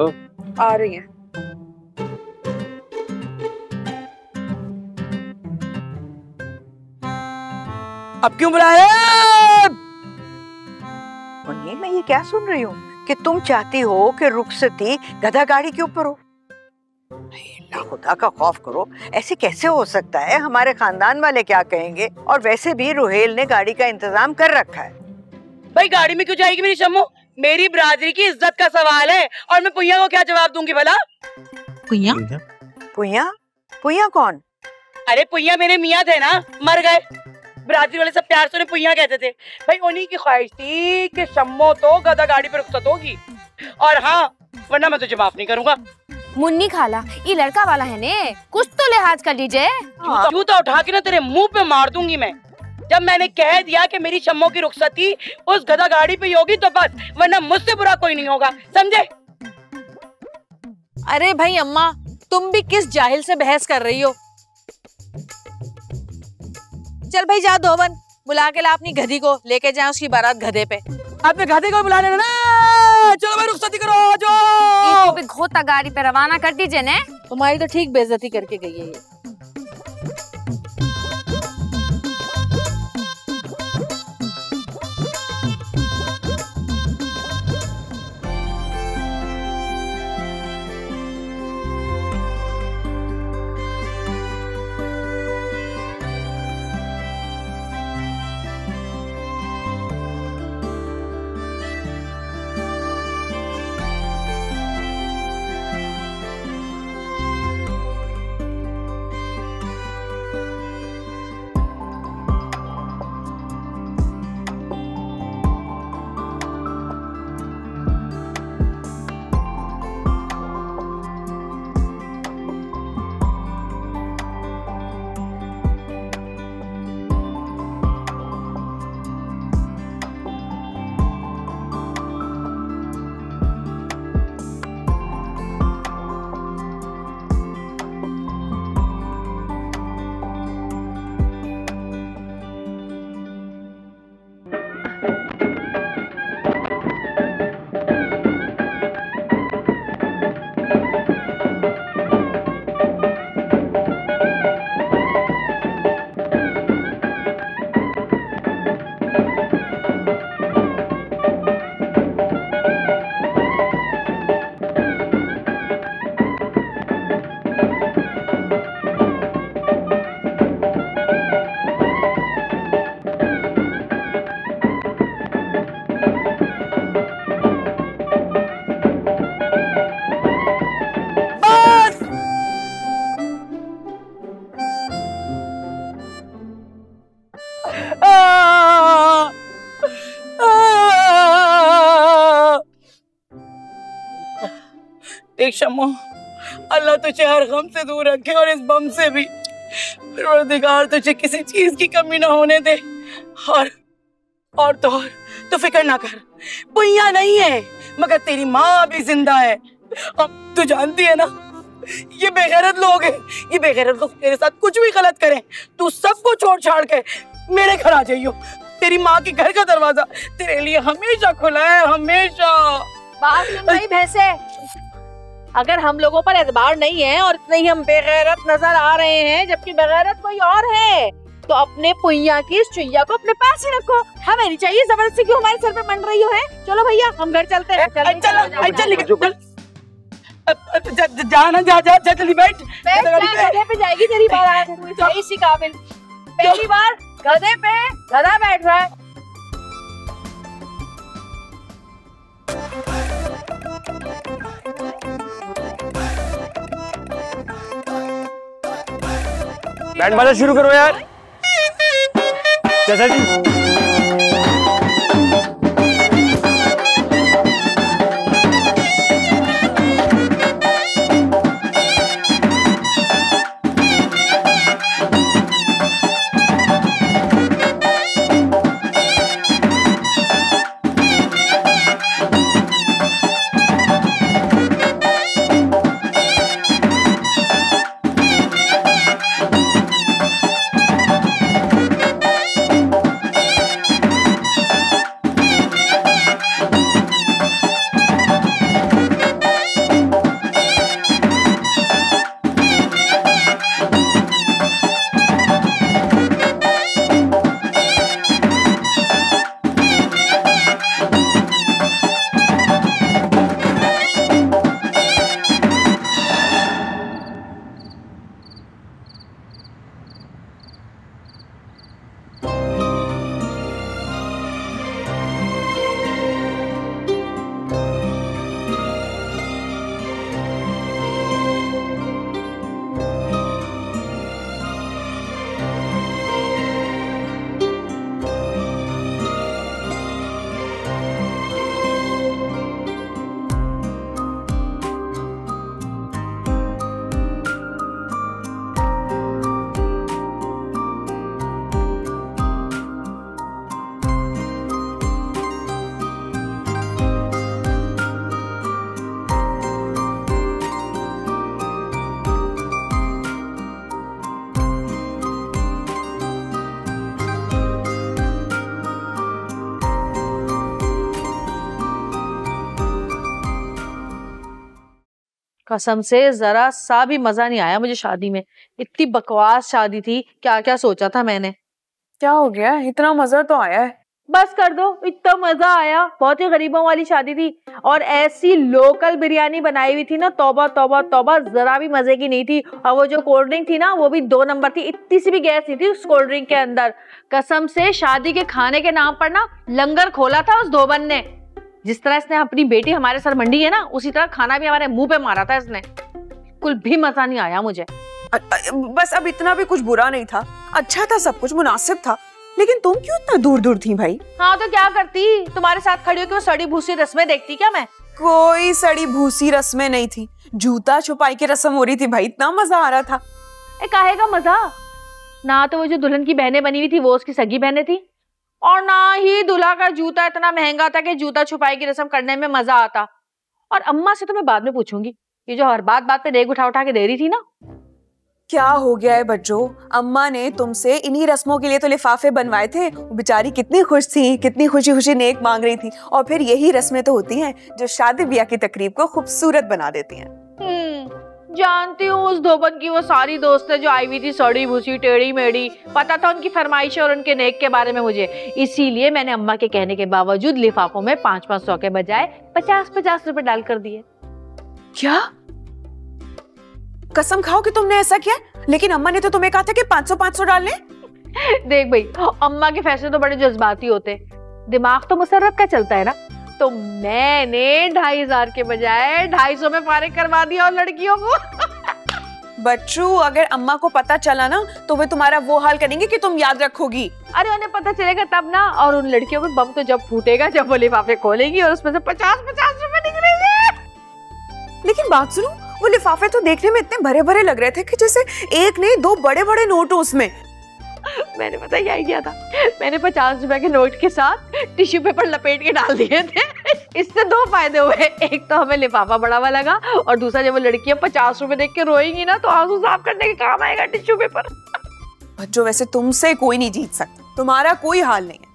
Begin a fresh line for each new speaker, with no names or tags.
आ रही है।
अब क्यों बुला रहे?
मुन्नी, मैं ये क्या सुन रही हूँ कि तुम चाहती हो कि रुखसती गधा गाड़ी के ऊपर हो। अल्लाह खुदा का खौफ करो, ऐसे कैसे हो सकता है? हमारे खानदान वाले क्या कहेंगे? और वैसे भी रुहेल ने गाड़ी का इंतजाम कर रखा है।
भाई गाड़ी में क्यों जाएगी मेरी शम्मू? मेरी बिरादरी की इज्जत का सवाल है और मैं पुइया को क्या जवाब दूंगी भला?
पुइया?
पुइया? पुइया कौन?
अरे पुइया मेरे मियाँ थे ना, मर गए। बिरादरी वाले सब प्यार से उन्हें पुइया कहते थे। भाई उन्हीं की ख्वाहिश थी कि शम्मो तो गधा गाड़ी पर रुखसत होगी, और हाँ वरना मैं तुझे माफ नहीं करूंगा।
मुन्नी खाला, ये लड़का वाला है ने, कुछ तो लिहाज कर लीजिए।
जूता उठा के ना तेरे मुंह पे मार दूंगी मैं। जब मैंने कह दिया कि मेरी शम्मो की रुखसती उस गधा गाड़ी पे होगी तो बस, वरना मुझसे बुरा कोई नहीं होगा, समझे?
अरे भाई अम्मा, तुम भी किस जाहिल से बहस कर रही हो? चल भाई जा धोवन, बुला के ला अपनी गधी को, लेके जाए उसकी बारात गधे पे।
अपने गधे को बुला लेना ना। चलो भाई रुखसती करो, जो
इसको भी घोता गाड़ी पे रवाना कर दीजिए ने।
तुम्हारी तो ठीक बेइज्जती करके गई है ये।
देख शम्मो, अल्लाह तुझे हर गम से दूर रखे और इस बम से भी। परवरदिगार तुझे किसी चीज की कमी ना होने दे। और तो फिक्र ना कर, पुइया नहीं है मगर तेरी माँ भी जिंदा है। अब तू जानती है ना, ये बेगैरत लोग हैं। ये बेगैरत लोग तेरे साथ कुछ भी गलत करें, तू सबको छोड़ छाड़ के मेरे घर आ जाइयो। तेरी माँ के घर का दरवाजा तेरे लिए हमेशा खुला है, हमेशा।
बात सुन भाई भैंसे, अगर हम लोगों पर एतबार नहीं है और इतने ही हम बेगैरत नजर आ रहे हैं जबकि बेगैरत कोई और है, तो अपने पुइया की इस चुइया को अपने पास ही रखो। हमें नहीं चाहिए जबरदस्ती क्यों हमारे सर पे मंड रही हो है। चलो भैया हम घर चलते हैं।
जाना जा जल्दी बैठ।
गधे पे जाएगी तेरी बारात, इसी काबिल। पहली बार गधे पे गधा बैठ रहा है।
बैंड बाजा शुरू करो यार। चाचा जी
कसम से जरा सा भी मजा नहीं आया मुझे शादी में। इतनी बकवास शादी थी, क्या क्या सोचा था मैंने।
क्या हो गया, इतना मजा तो आया है।
बस कर दो, इतना मजा आया। बहुत ही गरीबों वाली शादी थी और ऐसी लोकल बिरयानी बनाई हुई थी ना, तौबा तौबा तौबा, जरा भी मजे की नहीं थी। और वो जो कोल्ड ड्रिंक थी ना, वो भी 2 नंबर थी, इतनी सी भी गैस नहीं थी उस कोल्ड ड्रिंक के अंदर। कसम से शादी के खाने के नाम पर ना लंगर खोला था उस धोबन ने। जिस तरह इसने अपनी बेटी हमारे सर मंडी है ना, उसी तरह खाना भी हमारे मुंह पे मारा था इसने। कुल भी मजा नहीं आया मुझे।
बस अब इतना भी कुछ बुरा नहीं था, अच्छा था, सब कुछ मुनासिब था। लेकिन तुम क्यों इतना दूर दूर थी भाई?
हाँ तो क्या करती, तुम्हारे साथ खड़ी होकर वो सड़ी भूसी रस्में देखती क्या मैं?
कोई सड़ी भूसी रस्में नहीं थी, जूता छुपाई की रस्म हो रही थी भाई, इतना मजा आ रहा था।
काहे का मजा? ना तो वो जो दुल्हन की बहनें बनी हुई थी वो उसकी सगी बहनें थी, और ना ही दूल्हा का जूता इतना महंगा था कि जूता छुपाई की रस्म करने में मजा आता। और अम्मा से तो मैं बाद में पूछूंगी, ये जो हर बात बात पे देख उठा उठा के दे रही थी ना।
क्या हो गया है बच्चों, अम्मा ने तुमसे इन्हीं रस्मों के लिए तो लिफाफे बनवाए थे। वो बेचारी कितनी खुश थी, कितनी खुशी खुशी नेक मांग रही थी। और फिर यही रस्में तो होती हैं जो शादी ब्याह की तकरीब को खूबसूरत बना देती हैं।
जानती हूँ उस धोबन की वो सारी दोस्तें जो आई हुई थी, सड़ी भूसी टेढ़ी मेढ़ी, पता था उनकी फरमाइश और उनके नेक के बारे में मुझे। इसीलिए मैंने अम्मा के कहने के बावजूद लिफाफों में 500-500 के बजाय 50-50 रुपए डाल कर दिए।
क्या कसम खाओ कि तुमने ऐसा किया? लेकिन अम्मा ने तो तुम्हें कहा था कि 500-500 डालने।
देख भाई, अम्मा के फैसले तो बड़े जज्बाती होते, दिमाग तो मुसर्रत का चलता है ना। तो मैंने 2500 के बजाय 250 में फारिग करवा दिया और लड़कियों को।
बच्चू, अगर अम्मा को पता चला ना तो वे तुम्हारा वो हाल करेंगे कि तुम याद रखोगी।
अरे उन्हें पता चलेगा तब ना, और उन लड़कियों में बम तो जब फूटेगा जब वो लिफाफे खोलेंगी और उसमें से 50-50 रुपए निकलेंगे।
लेकिन बात सुनो, वो लिफाफे तो देखने में इतने भरे भरे लग रहे थे कि जैसे एक नहीं 2 बड़े बड़े नोट उसमें।
मैंने पता क्या किया था, मैंने 50 रुपए के नोट के साथ टिश्यू पेपर लपेट के डाल दिए थे। इससे 2 फायदे हुए, एक तो हमें लिफाफा बड़ा हुआ लगा, और दूसरा जब वो लड़कियां 50 रुपए देख के रोएंगी ना तो आंसू साफ करने के काम आएगा टिश्यू पेपर।
बच्चों, वैसे तुमसे कोई नहीं जीत सकता, तुम्हारा कोई हाल नहीं है।